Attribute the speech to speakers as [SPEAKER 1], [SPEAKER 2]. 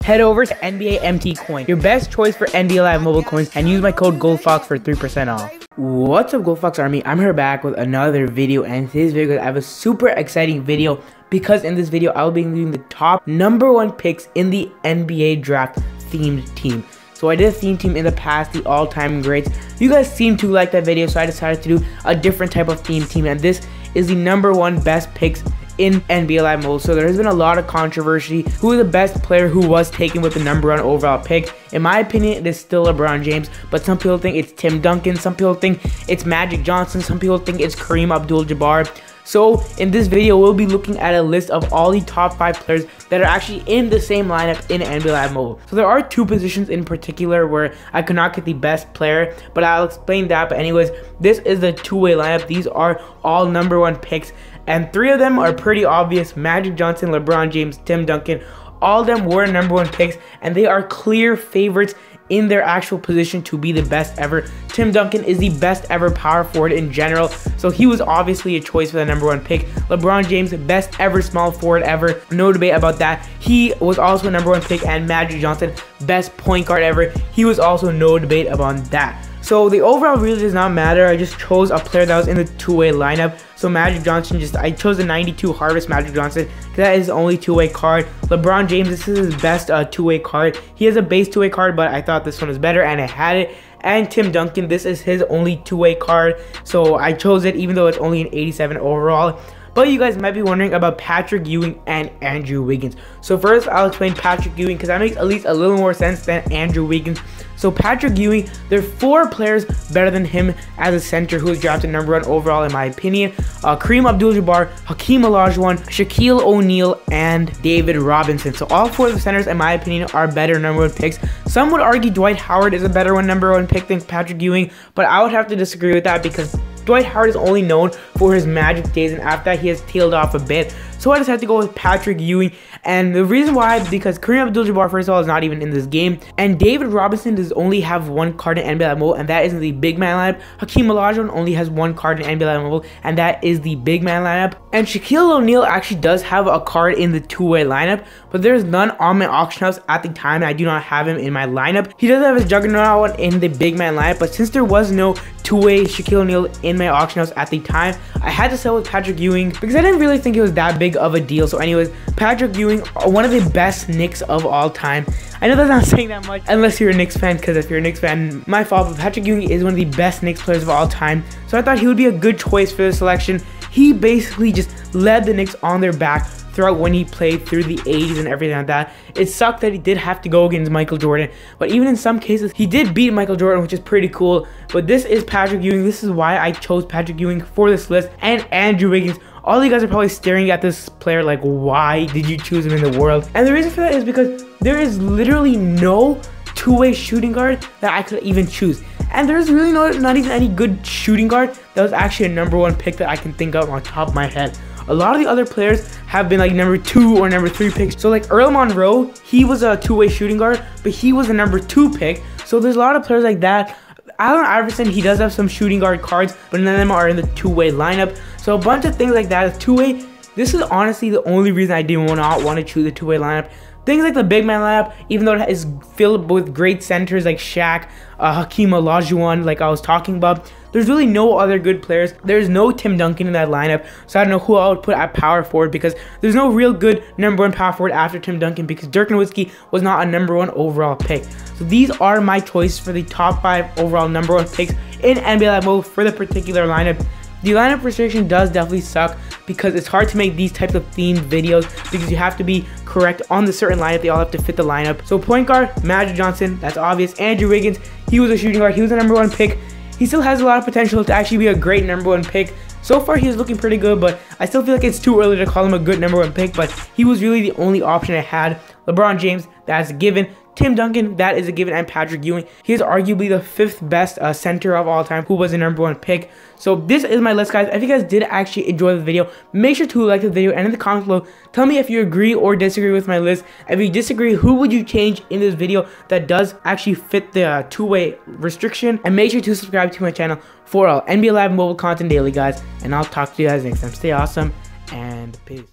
[SPEAKER 1] head over to NBA MT Coin, your best choice for NBA Live mobile coins, and use my code Goldfox for 3% off. What's up, Goldfox Army? I'm here back with another video, and in today's video I have a super exciting video because in this video I'll be doing the top #1 picks in the NBA draft themed team. So I did a theme team in the past, the all-time greats. You guys seem to like that video, so I decided to do a different type of theme team, and this is the #1 best picks in NBA Live mode. So there has been a lot of controversy. Who is the best player who was taken with the #1 overall pick? In my opinion, it is still LeBron James, but some people think it's Tim Duncan, some people think it's Magic Johnson, some people think it's Kareem Abdul-Jabbar. So in this video, we'll be looking at a list of all the top 5 players that are actually in the same lineup in NBA Live Mobile. So there are 2 positions in particular where I could not get the best player, but I'll explain that. But anyways, this is the 2-way lineup. These are all #1 picks, and 3 of them are pretty obvious: Magic Johnson, LeBron James, Tim Duncan. All of them were #1 picks, and they are clear favorites in their actual position to be the best ever. Tim Duncan is the best ever power forward in general, so he was obviously a choice for the #1 pick. LeBron James, best ever small forward ever, no debate about that. He was also a #1 pick, and Magic Johnson, best point guard ever. He was also no debate about that. So the overall really does not matter. I just chose a player that was in the 2-way lineup. So Magic Johnson, I chose the 92 Harvest Magic Johnson because that is the only 2-way card. LeBron James, this is his best 2-way card. He has a base 2-way card, but I thought this one was better and I had it. And Tim Duncan, this is his only 2-way card, so I chose it even though it's only an 87 overall. But you guys might be wondering about Patrick Ewing and Andrew Wiggins. So first, I'll explain Patrick Ewing because that makes at least a little more sense than Andrew Wiggins. So Patrick Ewing, there are 4 players better than him as a center who was drafted #1 overall in my opinion. Kareem Abdul-Jabbar, Hakeem Olajuwon, Shaquille O'Neal, and David Robinson. So all 4 of the centers in my opinion are better #1 picks. Some would argue Dwight Howard is a better #1 pick than Patrick Ewing, but I would have to disagree with that because Dwight Howard is only known for his Magic days, and after that he has tailed off a bit. So I just had to go with Patrick Ewing, and the reason why, because Kareem Abdul-Jabbar first of all is not even in this game, and David Robinson does only have 1 card in NBA Live Mobile, and that is in the big man lineup. Hakeem Olajuwon only has 1 card in NBA Live Mobile, and that is the big man lineup. And Shaquille O'Neal actually does have a card in the 2-way lineup, but there's none on my auction house at the time. I do not have him in my lineup. He does have his Juggernaut one in the big man lineup, but since there was no 2-way Shaquille O'Neal in my auction house at the time, I had to sell with Patrick Ewing because I didn't really think it was that big of a deal. So anyways, Patrick Ewing, one of the best Knicks of all time. I know that's not saying that much unless you're a Knicks fan, because if you're a Knicks fan, my fault, but Patrick Ewing is one of the best Knicks players of all time. So I thought he would be a good choice for the selection. He basically just led the Knicks on their back throughout when he played through the 80s and everything like that. It sucked that he did have to go against Michael Jordan, but even in some cases he did beat Michael Jordan, which is pretty cool. But this is Patrick Ewing. This is why I chose Patrick Ewing for this list, and Andrew Wiggins. All you guys are probably staring at this player like, why did you choose him in the world? And the reason for that is because there is literally no 2-way shooting guard that I could even choose. And there's really not even any good shooting guard that was actually a #1 pick that I can think of on top of my head. A lot of the other players have been like #2 or #3 picks. So like Earl Monroe, he was a 2-way shooting guard, but he was a #2 pick. So there's a lot of players like that. Allen Iverson, he does have some shooting guard cards, but none of them are in the 2-way lineup. So a bunch of things like that. 2-way, this is honestly the only reason I didn't want to choose the 2-way lineup. Things like the big man lineup, even though it is filled with great centers like Shaq, Hakeem Olajuwon, like I was talking about, there's really no other good players. There's no Tim Duncan in that lineup, so I don't know who I would put at power forward because there's no real good #1 power forward after Tim Duncan because Dirk Nowitzki was not a #1 overall pick. So these are my choices for the top 5 overall #1 picks in NBA Live Mobile for the particular lineup. The lineup restriction does definitely suck because it's hard to make these types of themed videos because you have to be correct on the certain lineup. They all have to fit the lineup. So point guard, Magic Johnson, that's obvious. Andrew Wiggins, he was a shooting guard. He was a #1 pick. He still has a lot of potential to actually be a great #1 pick. So far, he's looking pretty good, but I still feel like it's too early to call him a good #1 pick, but he was really the only option I had. LeBron James, that's a given. Tim Duncan, that is a given, and Patrick Ewing. He is arguably the 5th best center of all time who was a #1 pick. So this is my list, guys. If you guys did actually enjoy the video, make sure to like the video, and in the comments below, tell me if you agree or disagree with my list. If you disagree, who would you change in this video that does actually fit the 2-way restriction? And make sure to subscribe to my channel for all NBA Live mobile content daily, guys. And I'll talk to you guys next time. Stay awesome, and peace.